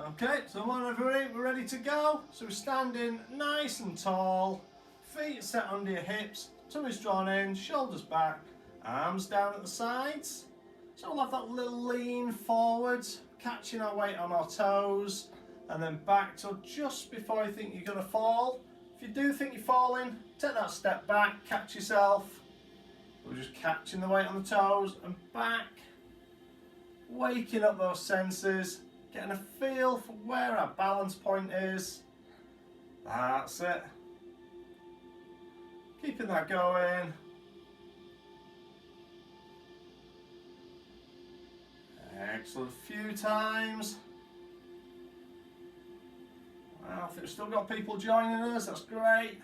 Okay, so whenever we're ready to go, so we're standing nice and tall, feet set under your hips, tummy's drawn in, shoulders back, arms down at the sides. So we'll have that little lean forwards, catching our weight on our toes, and then back till just before you think you're going to fall. If you do think you're falling, take that step back, catch yourself. We're just catching the weight on the toes and back, waking up those senses, getting a feel for where our balance point is. That's it. Keeping that going. Excellent, a few times. Well, I think we've still got people joining us, that's great.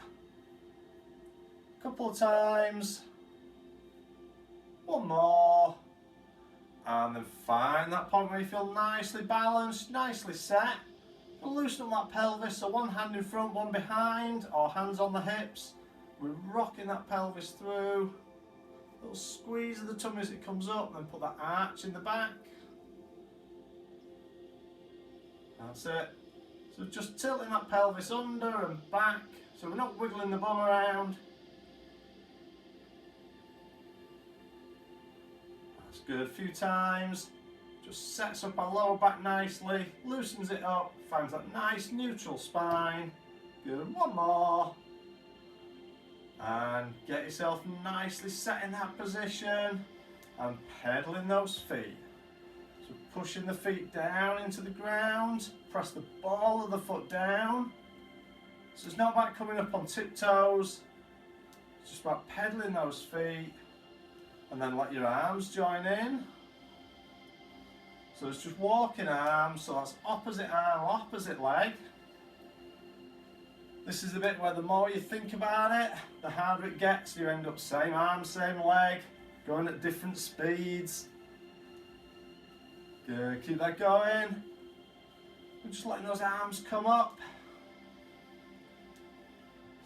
A couple of times. One more. And then find that point where you feel nicely balanced, nicely set. We'll loosen up that pelvis, so one hand in front, one behind, or hands on the hips. We're rocking that pelvis through. Little squeeze of the tummy as it comes up, and then put that arch in the back. That's it. So just tilting that pelvis under and back, so we're not wiggling the bum around. That's good, a few times. Just sets up our lower back nicely, loosens it up, finds that nice neutral spine. Good, one more. And get yourself nicely set in that position and pedaling those feet. So pushing the feet down into the ground, press the ball of the foot down. So it's not about coming up on tiptoes, it's just about pedaling those feet, and then let your arms join in. So it's just walking arms, so that's opposite arm, opposite leg. This is the bit where the more you think about it, the harder it gets. You end up same arm, same leg, going at different speeds. Good, keep that going. We're just letting those arms come up.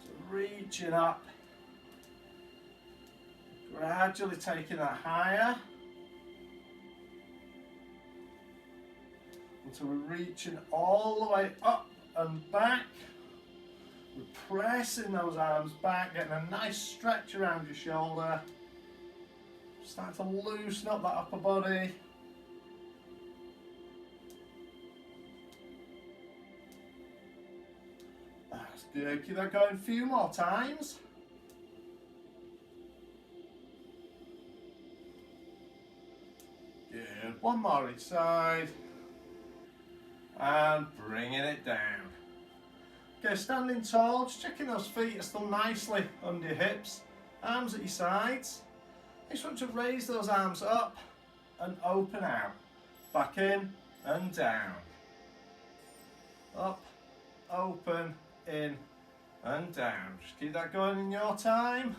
So reaching up. Gradually taking that higher. Until we're reaching all the way up and back. We're pressing those arms back, getting a nice stretch around your shoulder. Start to loosen up that upper body. That's good, keep that going a few more times. Good, one more each side. And bringing it down. Okay, standing tall, just checking those feet are still nicely under your hips. Arms at your sides. You just want to raise those arms up and open out. Back in and down. Up, open, in and down. Just keep that going in your time.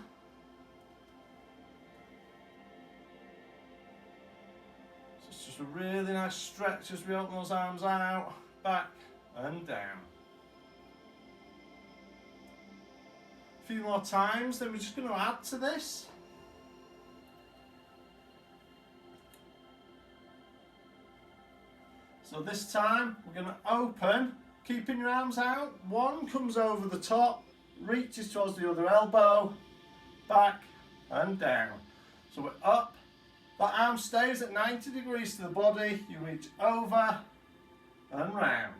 So it's just a really nice stretch as we open those arms out, back and down. A few more times, then we're just going to add to this. So this time we're going to open, keeping your arms out. One comes over the top, reaches towards the other elbow, back and down. So we're up, that arm stays at 90 degrees to the body, you reach over and round.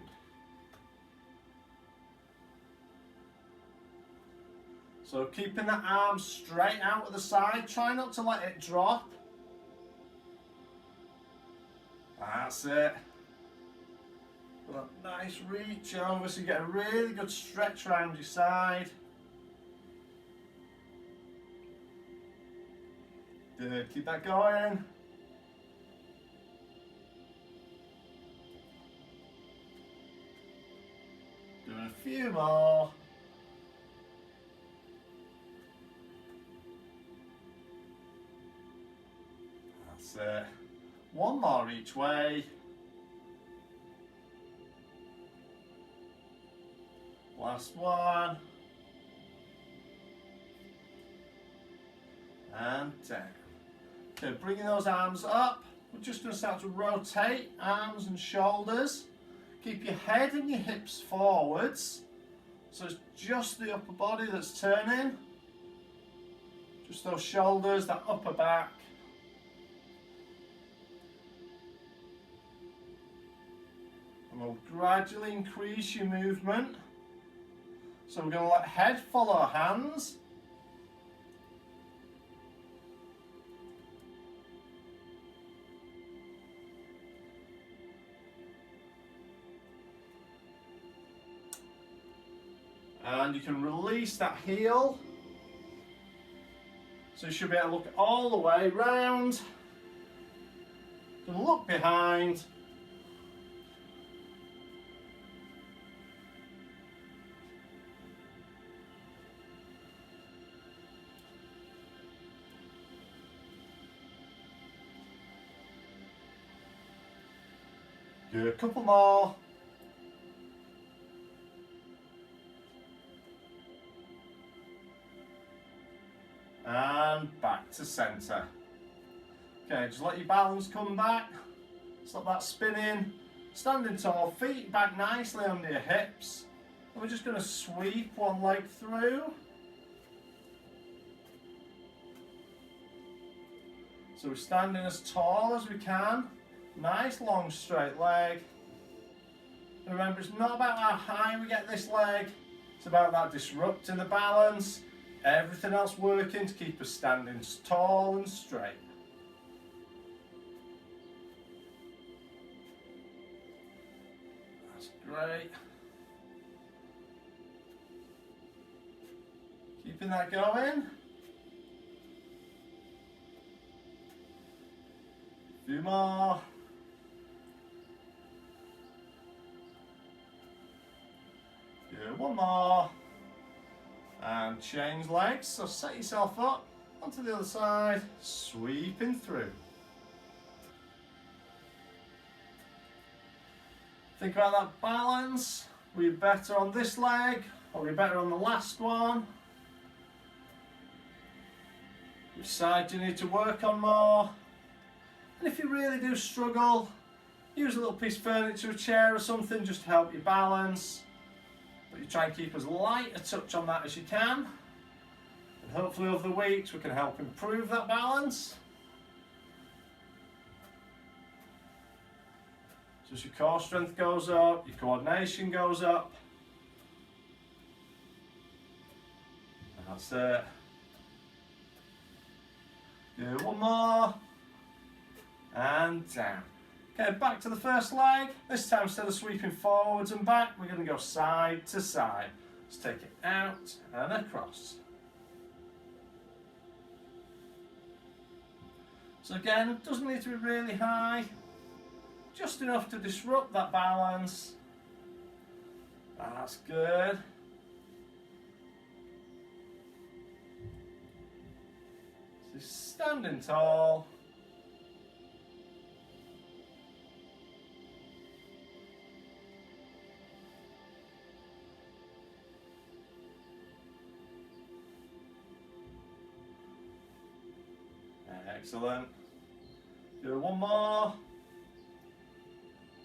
So keeping that arm straight out at the side, try not to let it drop. That's it. Got a nice reach over so you get a really good stretch around your side. Good, keep that going. Doing a few more. That's it. One more each way. Last one. And down. Okay, bringing those arms up. We're just going to start to rotate arms and shoulders. Keep your head and your hips forwards. So it's just the upper body that's turning. Just those shoulders, that upper back. And we'll gradually increase your movement. So we're going to let head follow hands. And you can release that heel. So you should be able to look all the way round. You can look behind. Do a couple more. And back to centre. Okay, just let your balance come back. Stop that spinning. Standing tall, feet back nicely under your hips. And we're just going to sweep one leg through. So we're standing as tall as we can. Nice long straight leg. And remember, it's not about how high we get this leg. It's about that disrupting the balance. Everything else working to keep us standing tall and straight. That's great. Keeping that going. A few more. Do one more. And change legs, so set yourself up onto the other side, sweeping through. Think about that balance. Were you better on this leg, or were you better on the last one? Which side do you need to work on more? And if you really do struggle, use a little piece of furniture, a chair or something, just to help you balance. But you try and keep as light a touch on that as you can. And hopefully over the weeks we can help improve that balance. So as your core strength goes up, your coordination goes up. That's it. Do one more. And down. Okay, back to the first leg. This time, instead of sweeping forwards and back, we're going to go side to side. Let's take it out and across. So again, it doesn't need to be really high. Just enough to disrupt that balance. That's good. So standing tall. Excellent. Do one more.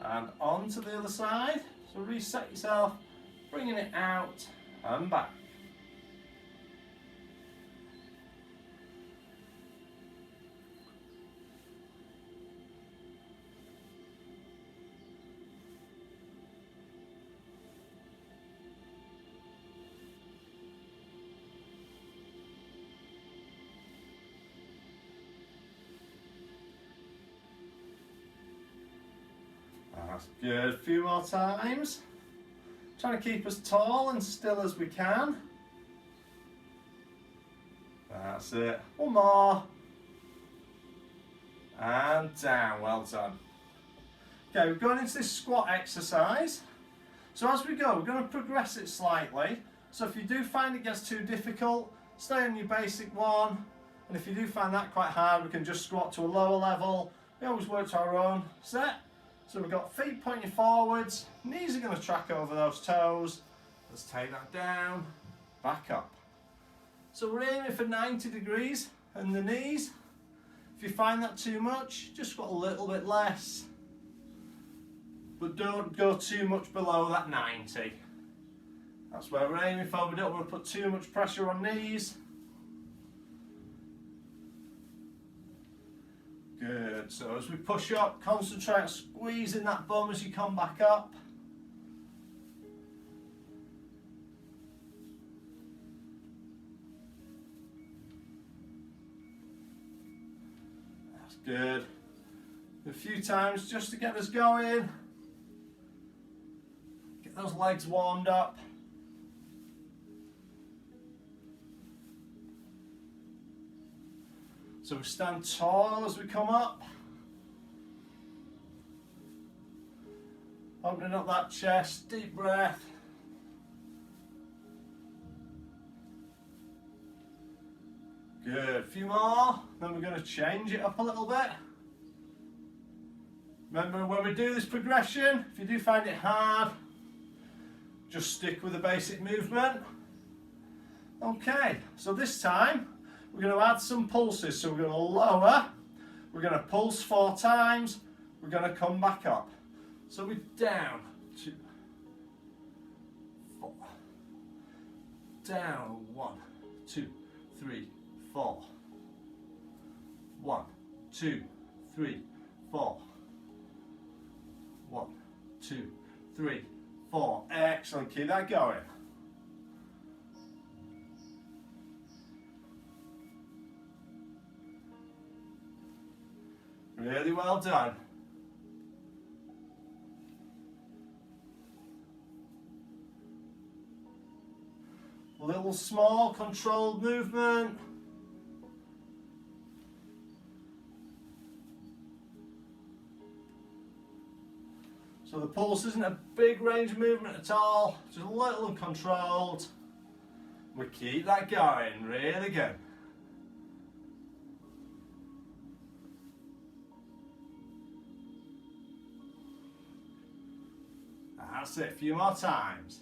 And on to the other side. So reset yourself, bringing it out and back. That's good. A few more times. Trying to keep as tall and still as we can. That's it. One more. And down. Well done. Okay, we're going into this squat exercise. So as we go, we're going to progress it slightly. So if you do find it gets too difficult, stay on your basic one. And if you do find that quite hard, we can just squat to a lower level. We always work to our own set. So we've got feet pointing forwards, knees are going to track over those toes. Let's take that down, back up. So we're aiming for 90 degrees in the knees. If you find that too much, just squat a little bit less. but don't go too much below that 90. That's where we're aiming for. We don't want to put too much pressure on knees. Good. So as we push up, concentrate on squeezing that bum as you come back up. That's good. A few times just to get us going. Get those legs warmed up. So we stand tall as we come up. Opening up that chest, deep breath. Good, a few more. Then we're going to change it up a little bit. Remember, when we do this progression, if you do find it hard, just stick with the basic movement. Okay, so this time, we're going to add some pulses. So we're going to lower, we're going to pulse 4 times, we're going to come back up. So we're down, 2, 4, down, 1, 2, 3, 4, 1, 2, 3, 4, 1, 2, 3, 4. Excellent, keep that going. Really well done. Little small controlled movement. So the pulse isn't a big range of movement at all, just a little and controlled. We keep that going, really good. That's it, a few more times.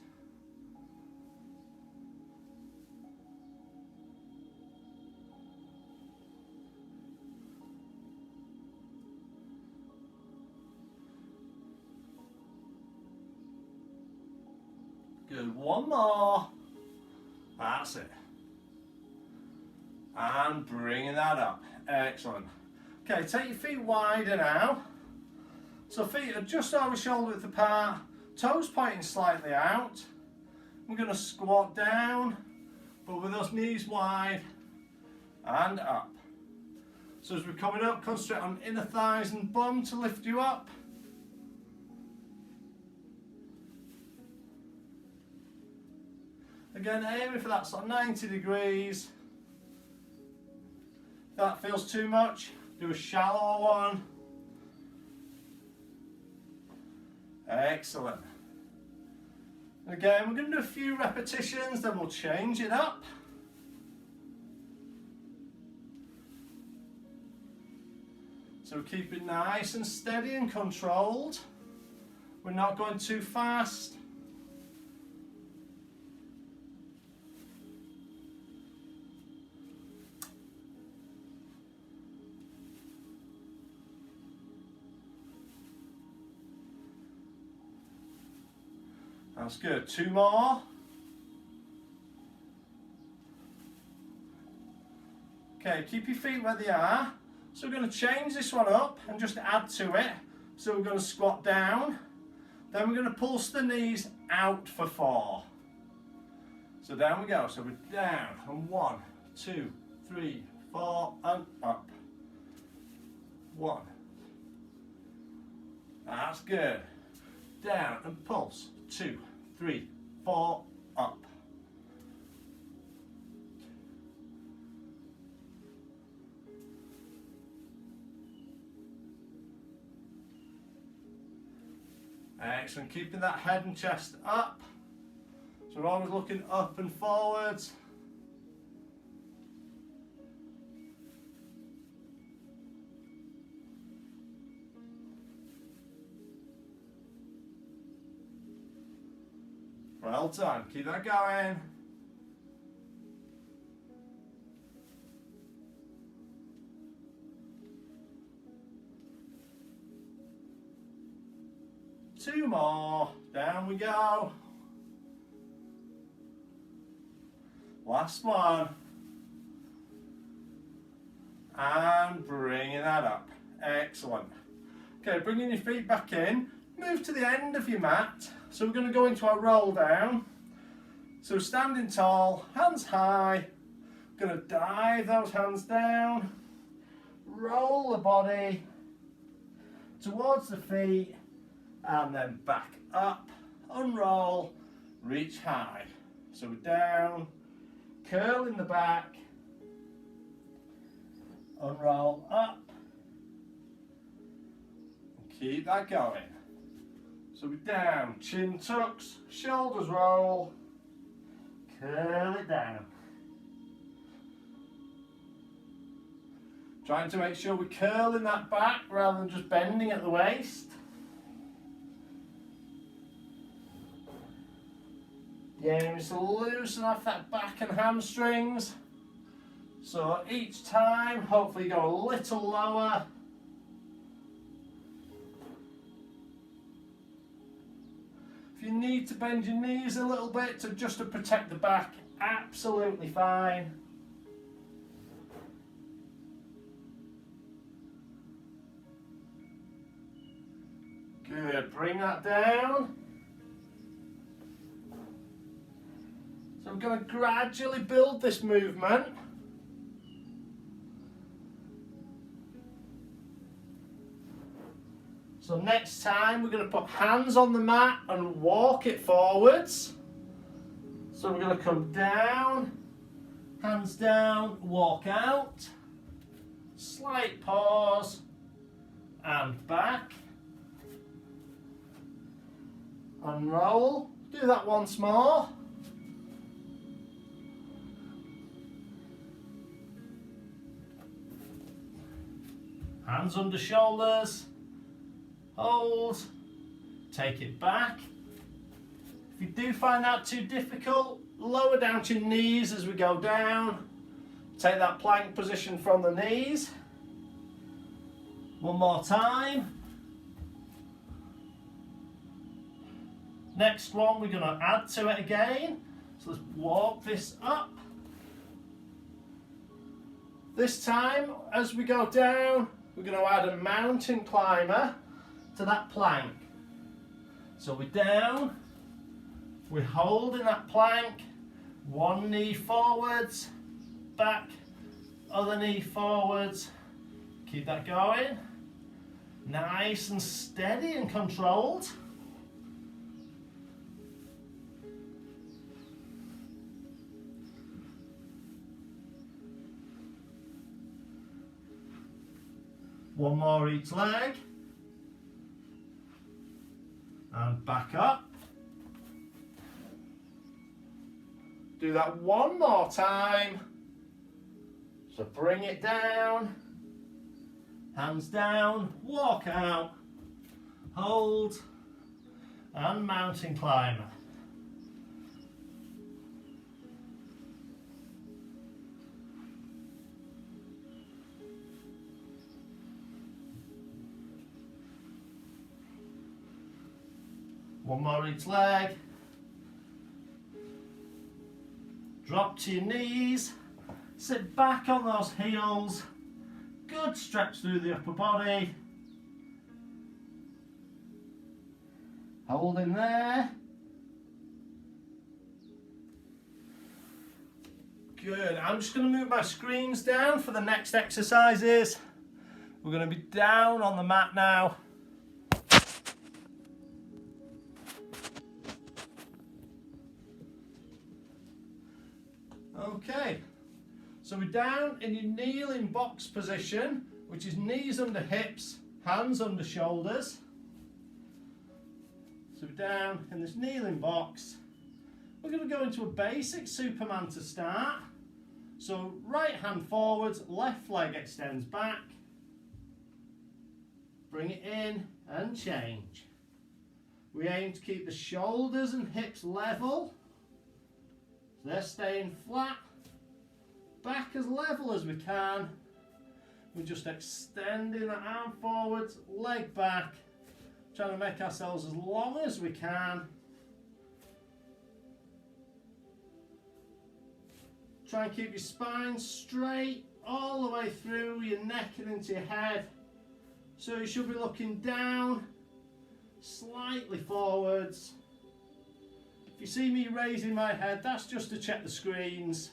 Good, one more. That's it. And bringing that up. Excellent. Okay, take your feet wider now. So feet are just over shoulder width apart, toes pointing slightly out. We're going to squat down, but with those knees wide and up. So as we're coming up, concentrate on inner thighs and bum to lift you up. Again, aiming for that sort of 90 degrees. If that feels too much, do a shallow one. Excellent. Again, we're going to do a few repetitions, then we'll change it up. So keep it nice and steady and controlled. We're not going too fast. That's good. 2 more. Okay, keep your feet where they are. So we're going to change this one up and just add to it. So we're going to squat down. Then we're going to pulse the knees out for 4. So down we go. So we're down and 1, 2, 3, 4 and up. 1. That's good. Down and pulse. 2, 3, 4, up. Excellent, keeping that head and chest up. So we're always looking up and forwards. Well done, keep that going. 2 more, down we go. Last one. And bringing that up. Excellent. Okay, bringing your feet back in. Move to the end of your mat. So we're going to go into our roll down. So standing tall, hands high. Going to dive those hands down. Roll the body towards the feet. And then back up. Unroll. Reach high. So we're down. Curl in the back. Unroll up. And keep that going. So we're down, chin tucks, shoulders roll, curl it down. Trying to make sure we're curling that back rather than just bending at the waist. The aim is to loosen off that back and hamstrings. So each time, hopefully go a little lower. If you need to bend your knees a little bit just to protect the back, absolutely fine. Good, bring that down. So I'm going to gradually build this movement. So next time we're going to put hands on the mat and walk it forwards. So we're going to come down, hands down, walk out, slight pause and back. Unroll, do that once more. Hands under shoulders. Hold, take it back. If you do find that too difficult, lower down to your knees as we go down. Take that plank position from the knees. One more time. Next one, we're going to add to it again. So let's walk this up. This time, as we go down, we're going to add a mountain climber to that plank. So we're down, we're holding that plank, one knee forwards, back, other knee forwards, keep that going, nice and steady and controlled. One more each leg. And back up. Do that one more time. So bring it down. Hands down, walk out, hold, and mountain climber. One more each leg. Drop to your knees. Sit back on those heels. Good stretch through the upper body. Hold in there. Good. I'm just going to move my screens down for the next exercises. We're going to be down on the mat now. Okay, so we're down in your kneeling box position, which is knees under hips, hands under shoulders. So we're down in this kneeling box. We're going to go into a basic Superman to start. So right hand forwards, left leg extends back. Bring it in and change. We aim to keep the shoulders and hips level. So they're staying flat, back as level as we can. We're just extending the arm forwards, leg back, Trying to make ourselves as long as we can. Try and keep your spine straight all the way through your neck and into your head. So you should be looking down, slightly forwards. If you see me raising my head, that's just to check the screens.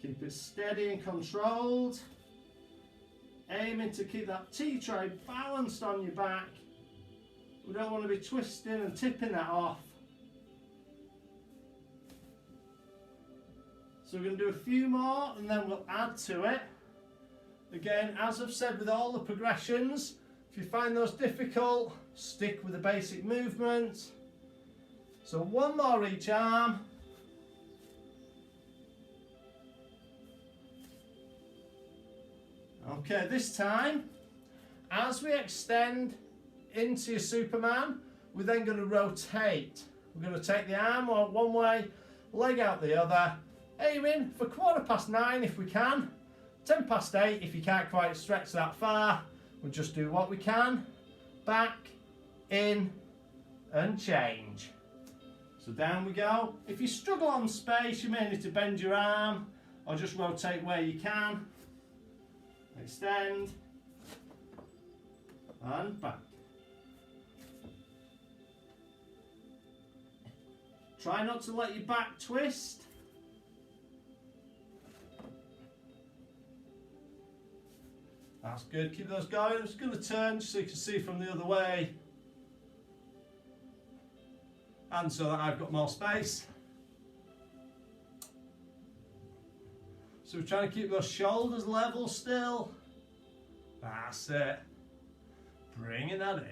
Keep it steady and controlled. Aiming to keep that T-tray balanced on your back. We don't want to be twisting and tipping that off. So we're going to do a few more and then we'll add to it. Again, as I've said with all the progressions, if you find those difficult, stick with the basic movement. So one more each arm. Okay, this time, as we extend into your Superman, we're then going to rotate. We're going to take the arm one way, leg out the other, aiming for 9:15 if we can, 8:10 if you can't quite stretch that far. We'll just do what we can, back, in, and change. So down we go. If you struggle on space, you may need to bend your arm, or just rotate where you can. Extend, and back. Try not to let your back twist. That's good, keep those going. I'm just going to turn so you can see from the other way. And so that I've got more space. So we're trying to keep those shoulders level still. That's it. Bringing that in.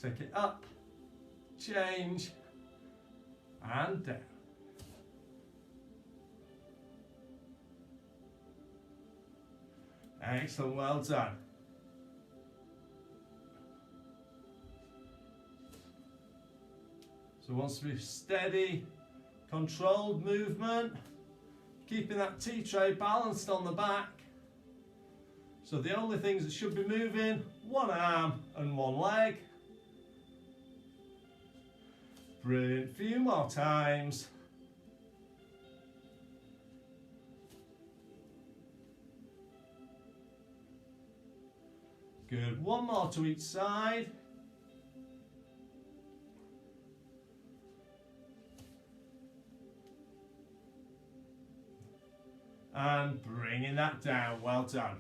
Take it up, change, and down. Excellent, well done. So once we've steady, controlled movement, keeping that T-tray balanced on the back. So the only things that should be moving, one arm and one leg. Brilliant, few more times. Good, one more to each side. And bringing that down, well done.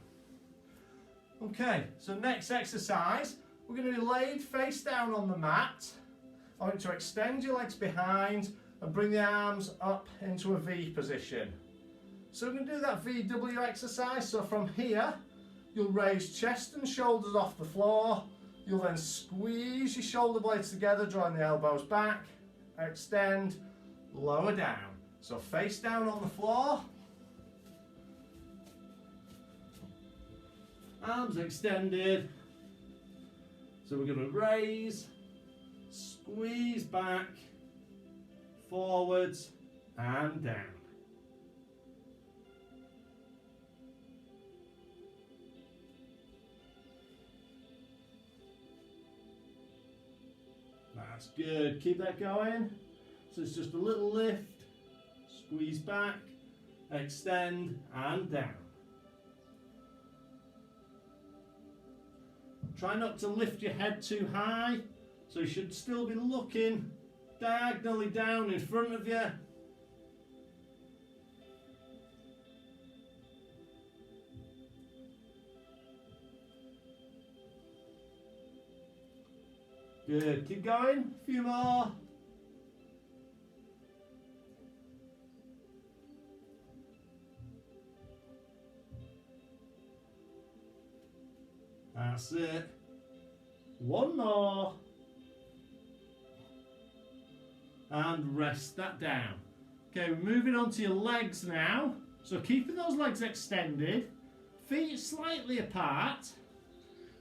Okay, so next exercise, we're going to be laid face down on the mat. I want you to extend your legs behind and bring the arms up into a V position. So we're going to do that VW exercise. So from here, you'll raise chest and shoulders off the floor. You'll then squeeze your shoulder blades together, drawing the elbows back, extend, lower down. So face down on the floor. Arms extended. So we're going to raise, squeeze back, forwards and down. That's good. Keep that going. So it's just a little lift, squeeze back, extend and down. Try not to lift your head too high, so you should still be looking diagonally down in front of you. Good, keep going, a few more. That's it. One more. And rest that down. Okay, we're moving on to your legs now. So keeping those legs extended, feet slightly apart.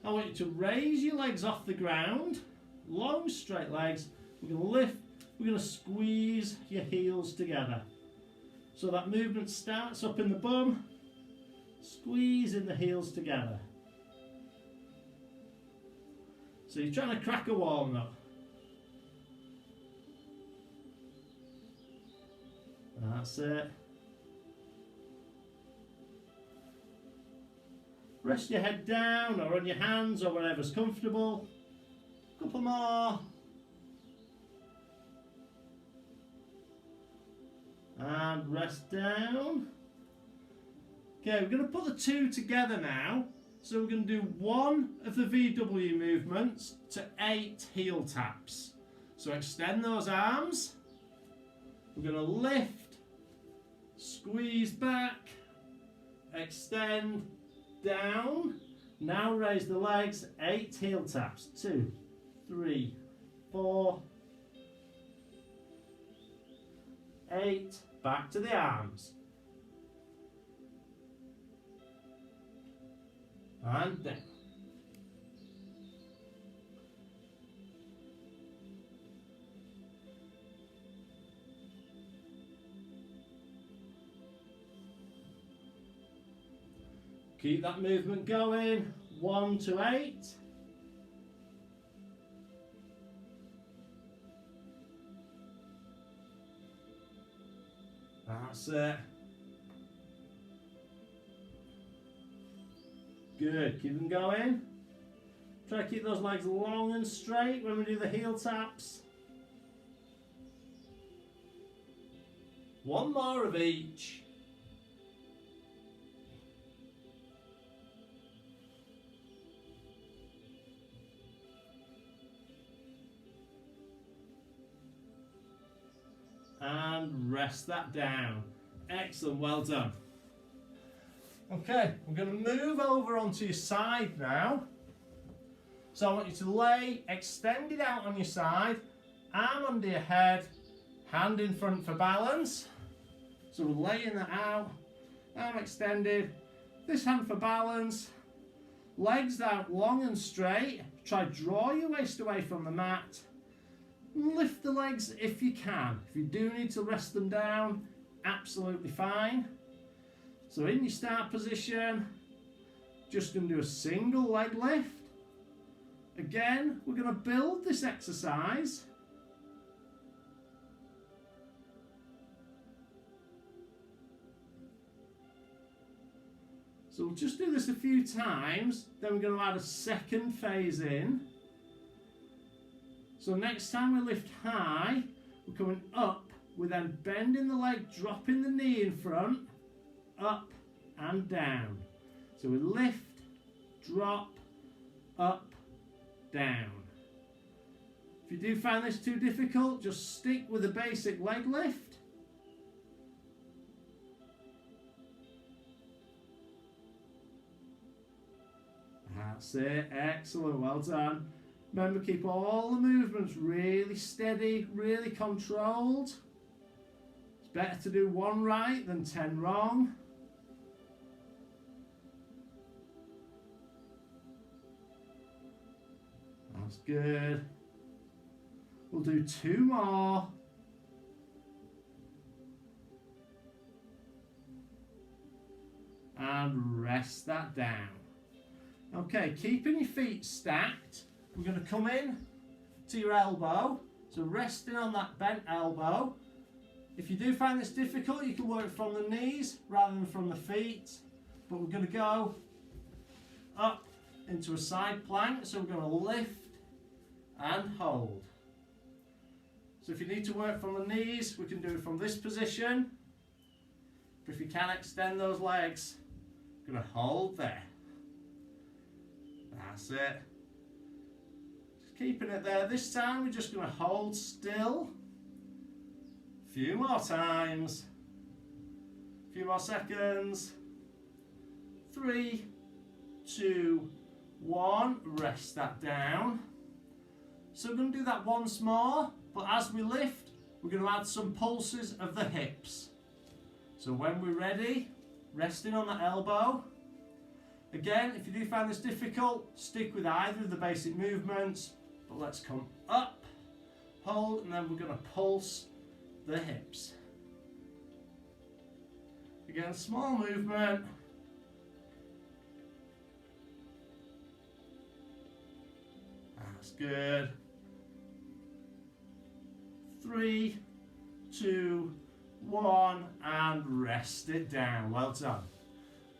I want you to raise your legs off the ground. Long straight legs. We're going to lift, we're going to squeeze your heels together. So that movement starts up in the bum, squeezing the heels together. So you're trying to crack a walnut. That's it. Rest your head down or on your hands or whatever's comfortable. Couple more. And rest down. Okay, we're going to put the two together now. So we're going to do one of the VW movements to 8 heel taps. So extend those arms. We're going to lift, squeeze back, extend, down. Now raise the legs, 8 heel taps. 2, 3, 4, 8. Back to the arms. And down. Keep that movement going. 1 to 8. That's it. Good. Keep them going. Try to keep those legs long and straight when we do the heel taps. One more of each. And rest that down. Excellent, well done. Okay, we're going to move over onto your side now. So I want you to lay extended out on your side, arm under your head, hand in front for balance. So we're laying that out, arm extended, this hand for balance, legs out long and straight. Try draw your waist away from the mat. Lift the legs if you can. If you do need to rest them down, absolutely fine. So in your start position, just going to do a single leg lift. Again, we're going to build this exercise. So we'll just do this a few times, then we're going to add a second phase in. So next time we lift high, we're coming up, we're then bending the leg, dropping the knee in front, up and down. So we lift, drop, up, down. If you do find this too difficult, just stick with a basic leg lift. That's it, excellent, well done. Remember, keep all the movements really steady, really controlled. It's better to do 1 right than 10 wrong. That's good. We'll do 2 more. And rest that down. Okay, keeping your feet stacked, we're going to come in to your elbow. So resting on that bent elbow. If you do find this difficult, you can work from the knees rather than from the feet. But we're going to go up into a side plank. So we're going to lift and hold. So if you need to work from the knees, we can do it from this position. But if you can extend those legs, we're going to hold there. That's it. Just keeping it there. This time we're just going to hold still. A few more times. A few more seconds. 3, 2, 1. Rest that down. So we're going to do that once more, but as we lift, we're going to add some pulses of the hips. So when we're ready, resting on the elbow. Again, if you do find this difficult, stick with either of the basic movements, but let's come up, hold, and then we're going to pulse the hips. Again, small movement, That's good. 3, 2, 1, and rest it down. Well done.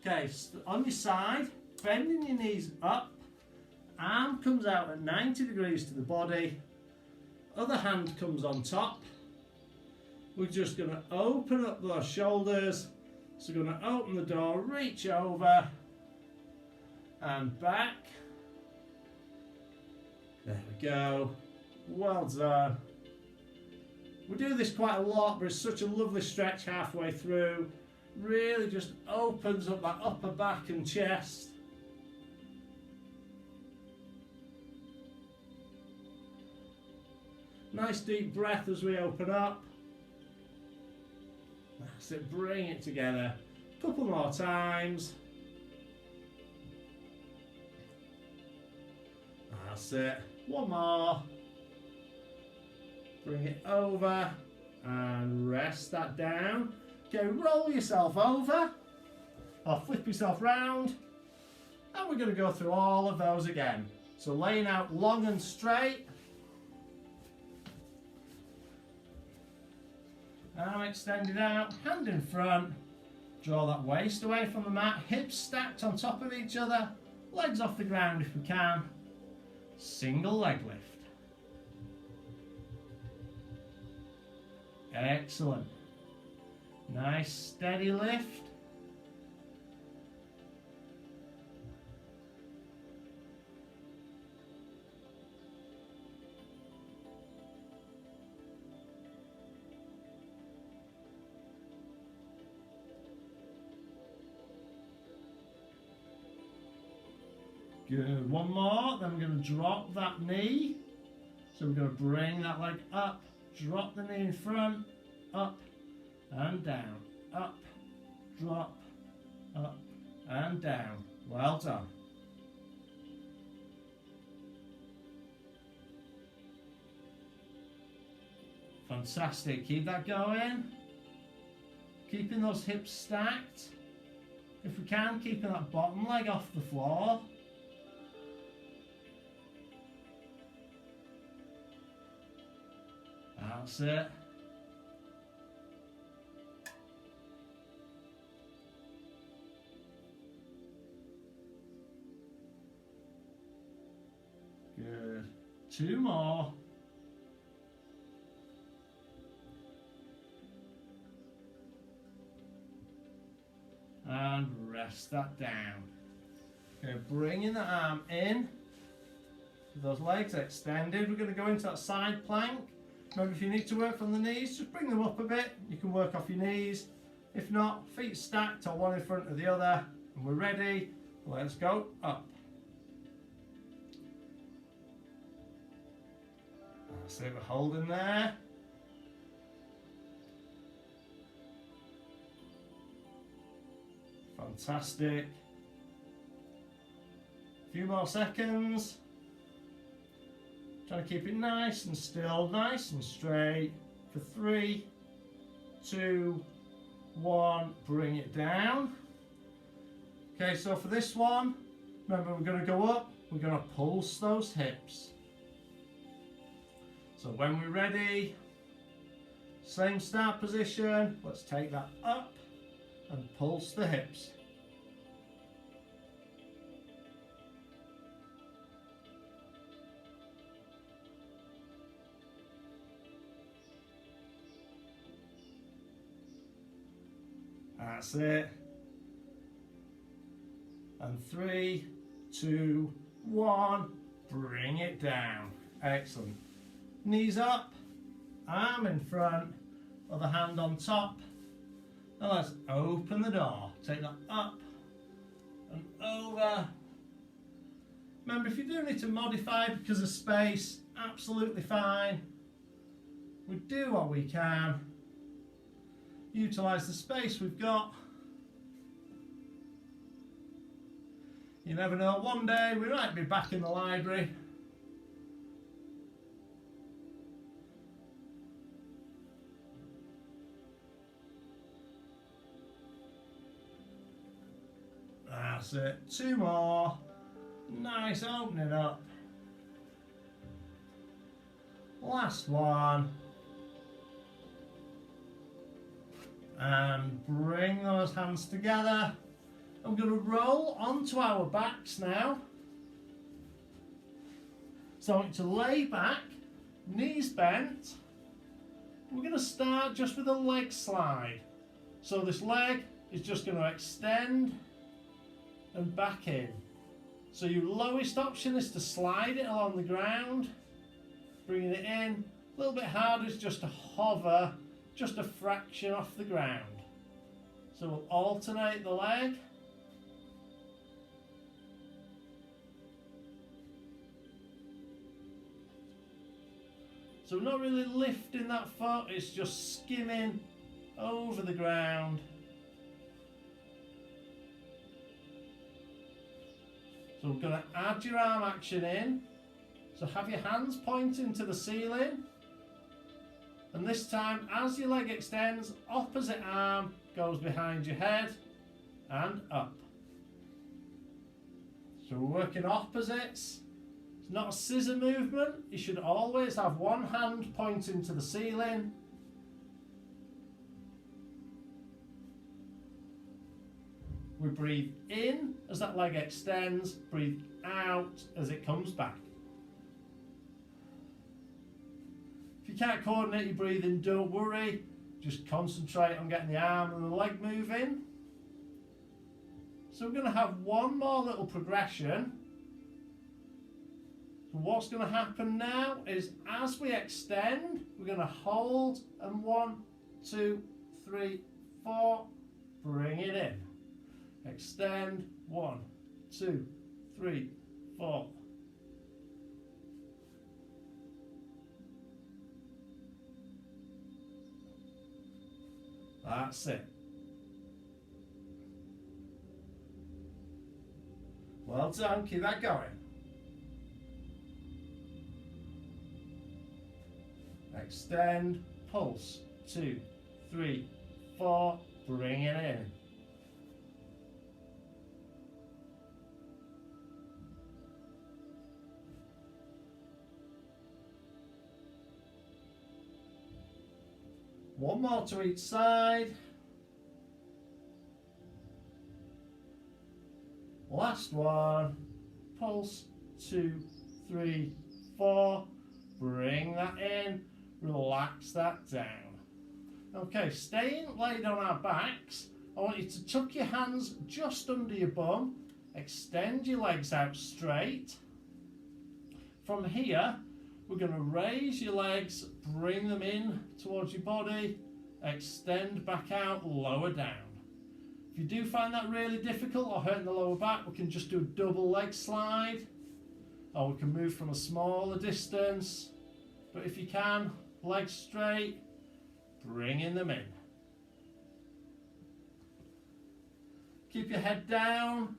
Okay, so on your side, bending your knees up, arm comes out at 90 degrees to the body, other hand comes on top. We're just going to open up those shoulders. So we're going to open the door, reach over and back. There we go. Well done. We do this quite a lot, but it's such a lovely stretch halfway through. Really just opens up that upper back and chest. Nice deep breath as we open up. That's it, bring it together. A couple more times. That's it. One more. Bring it over and rest that down. Okay, roll yourself over or flip yourself round. And we're going to go through all of those again. So laying out long and straight. Arm extended out, hand in front. Draw that waist away from the mat, hips stacked on top of each other, legs off the ground if we can. Single leg lift. Excellent. Nice steady lift. Good, one more, then we're going to drop that knee. So we're going to bring that leg up, drop the knee in front, up and down, up, drop, up and down. Well done. Fantastic, keep that going. Keeping those hips stacked. If we can, keeping that bottom leg off the floor. That's it. Good. 2 more. And rest that down. Okay, bringing the arm in. With those legs extended, we're going to go into that side plank. Remember, if you need to work from the knees, just bring them up a bit. You can work off your knees. If not, feet stacked or one in front of the other. And we're ready. Let's go up. That's it, we're holding there. Fantastic. A few more seconds. Trying to keep it nice and still, nice and straight. For 3, 2, 1, bring it down. Okay, so for this one, remember we're going to go up, we're going to pulse those hips. So when we're ready, same start position, let's take that up and pulse the hips. That's it. And 3, 2, 1, bring it down. Excellent. Knees up, arm in front, other hand on top. And let's open the door. Take that up and over. Remember, if you do need to modify because of space, absolutely fine. We do what we can. Utilise the space we've got. You never know, one day we might be back in the library. That's it, 2 more. Nice, open it up. Last one. And bring those hands together. I'm going to roll onto our backs now. So I want you to lay back, knees bent. We're going to start just with a leg slide. So this leg is just going to extend and back in. So your lowest option is to slide it along the ground, bringing it in. A little bit harder is just to hover just a fraction off the ground. So we'll alternate the leg. So we're not really lifting that foot, it's just skimming over the ground. So we're going to add your arm action in. So have your hands pointing to the ceiling. And this time, as your leg extends, opposite arm goes behind your head and up. So we're working opposites. It's not a scissor movement. You should always have one hand pointing to the ceiling. We breathe in as that leg extends, breathe out as it comes back. If you can't coordinate your breathing, don't worry. Just concentrate on getting the arm and the leg moving. So we're going to have one more little progression. So what's going to happen now is as we extend, we're going to hold and 1, 2, 3, 4, bring it in. Extend, 1, 2, 3, 4. That's it. Well done, keep that going. Extend, pulse, 2, 3, 4, bring it in. One more to each side. Last one. Pulse, 2, 3, 4. Bring that in. Relax that down. Okay, staying laid on our backs, I want you to tuck your hands just under your bum. Extend your legs out straight. From here, we're going to raise your legs, bring them in towards your body, extend back out, lower down. If you do find that really difficult or hurting the lower back, we can just do a double leg slide, or we can move from a smaller distance. But if you can, legs straight, bringing them in. Keep your head down,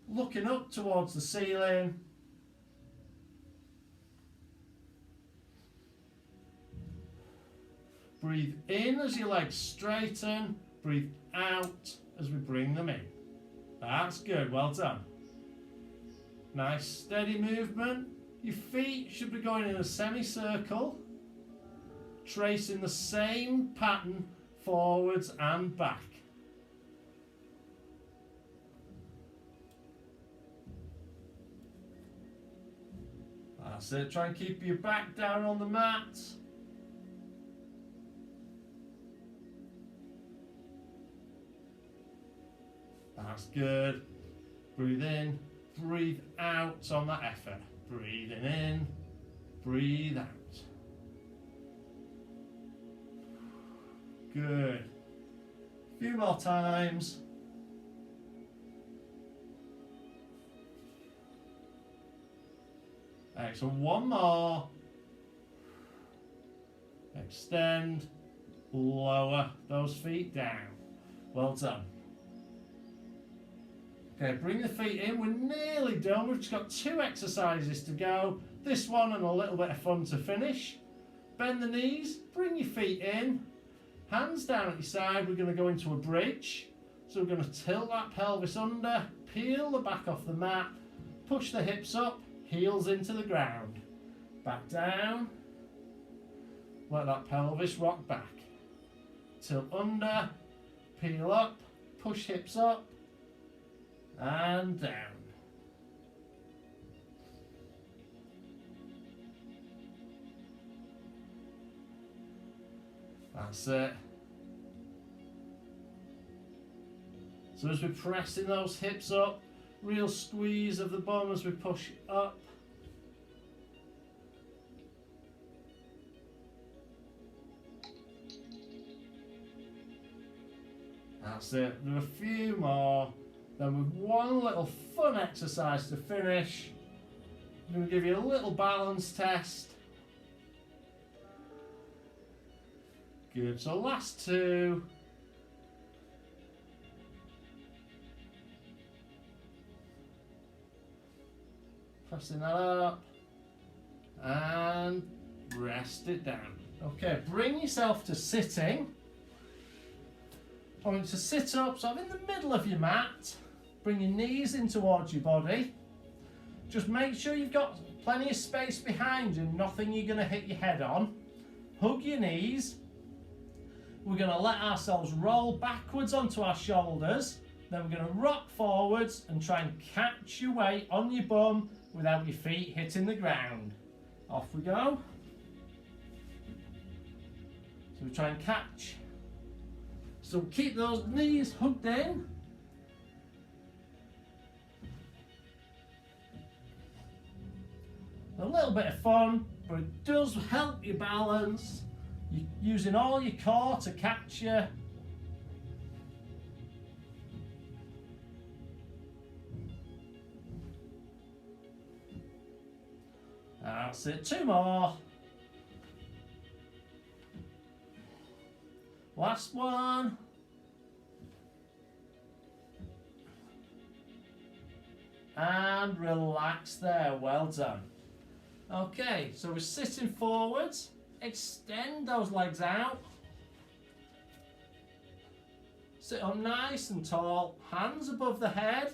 looking up towards the ceiling. Breathe in as your legs straighten, breathe out as we bring them in. That's good, well done. Nice steady movement. Your feet should be going in a semicircle, tracing the same pattern forwards and back. That's it, try and keep your back down on the mat. That's good. Breathe in, breathe out on that effort. Breathing in, breathe out. Good. A few more times. Excellent. One more. Extend, lower those feet down. Well done. Okay, bring the feet in. We're nearly done. We've just got 2 exercises to go. This one and a little bit of fun to finish. Bend the knees, bring your feet in. Hands down at your side. We're going to go into a bridge. So we're going to tilt that pelvis under, peel the back off the mat, push the hips up, heels into the ground. Back down, Let that pelvis rock back. Tilt under, peel up, push hips up, and down. That's it. So as we're pressing those hips up, real squeeze of the bum as we push up. That's it. There are a few more. Then with one little fun exercise to finish, I'm going to give you a little balance test. Good. So last two. Pressing that up. And rest it down. Okay, bring yourself to sitting. I want you to sit up, sort of in the middle of your mat. Bring your knees in towards your body. Just make sure you've got plenty of space behind you, nothing you're going to hit your head on. Hug your knees. We're going to let ourselves roll backwards onto our shoulders. Then we're going to rock forwards and try and catch your weight on your bum without your feet hitting the ground. Off we go. So we try and catch. So keep those knees hugged in. A little bit of fun, but it does help you balance. You're using all your core to catch you. That's it, two more. Last one. And relax there, well done. Okay, so we're sitting forwards. Extend those legs out. Sit up nice and tall, hands above the head.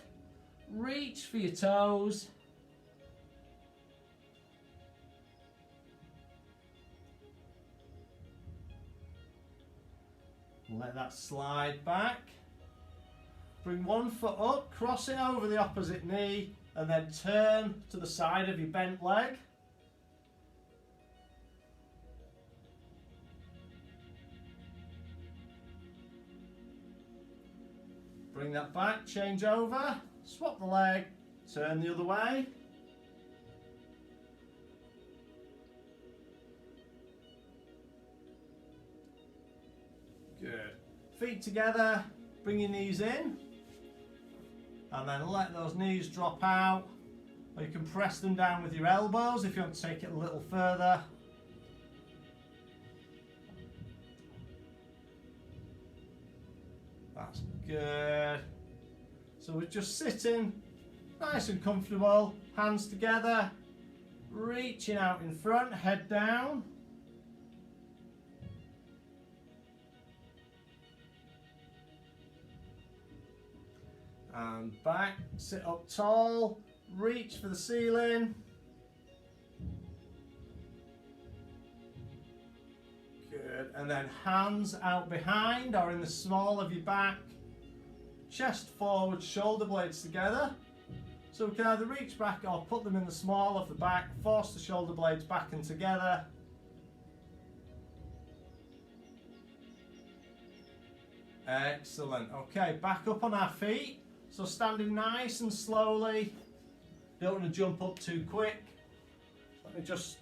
Reach for your toes. Let that slide back. Bring one foot up, cross it over the opposite knee, and then turn to the side of your bent leg. Bring that back, change over, swap the leg, turn the other way. Good. Feet together, bring your knees in, and then let those knees drop out. Or you can press them down with your elbows if you want to take it a little further. That's good. So we're just sitting nice and comfortable, hands together, reaching out in front, head down. And back, sit up tall, reach for the ceiling. Good, and then hands out behind or in the small of your back. Chest forward, shoulder blades together. So we can either reach back or put them in the small of the back, force the shoulder blades back and together. Excellent. Okay, back up on our feet. So standing nice and slowly. Don't want to jump up too quick. Let me just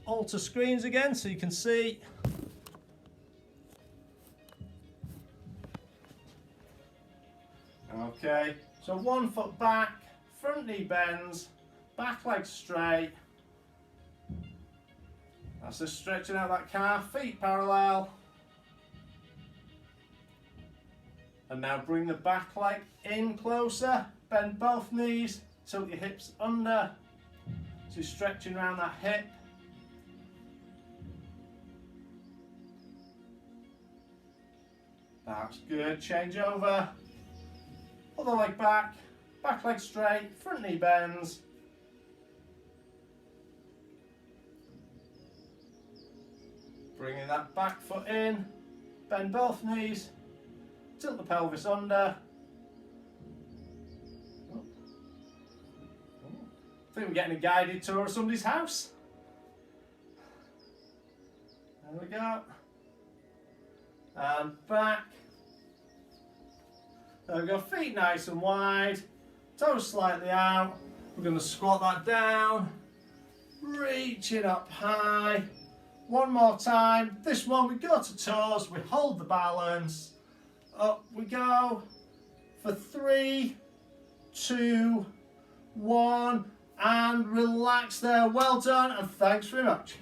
alter screens again so you can see. Okay, so 1 foot back, front knee bends, back leg straight. That's just stretching out that calf, feet parallel. And now bring the back leg in closer, bend both knees, tilt your hips under. So you're stretching around that hip. That's good, change over. Other leg back leg straight, front knee bends. Bringing that back foot in, bend both knees, tilt the pelvis under. I think we're getting a guided tour of somebody's house. There we go. And back. There we go, feet nice and wide, toes slightly out. We're going to squat that down, reaching up high. One more time. This one we go to toes, we hold the balance. Up we go for 3, 2, 1, and relax there. Well done, and thanks very much.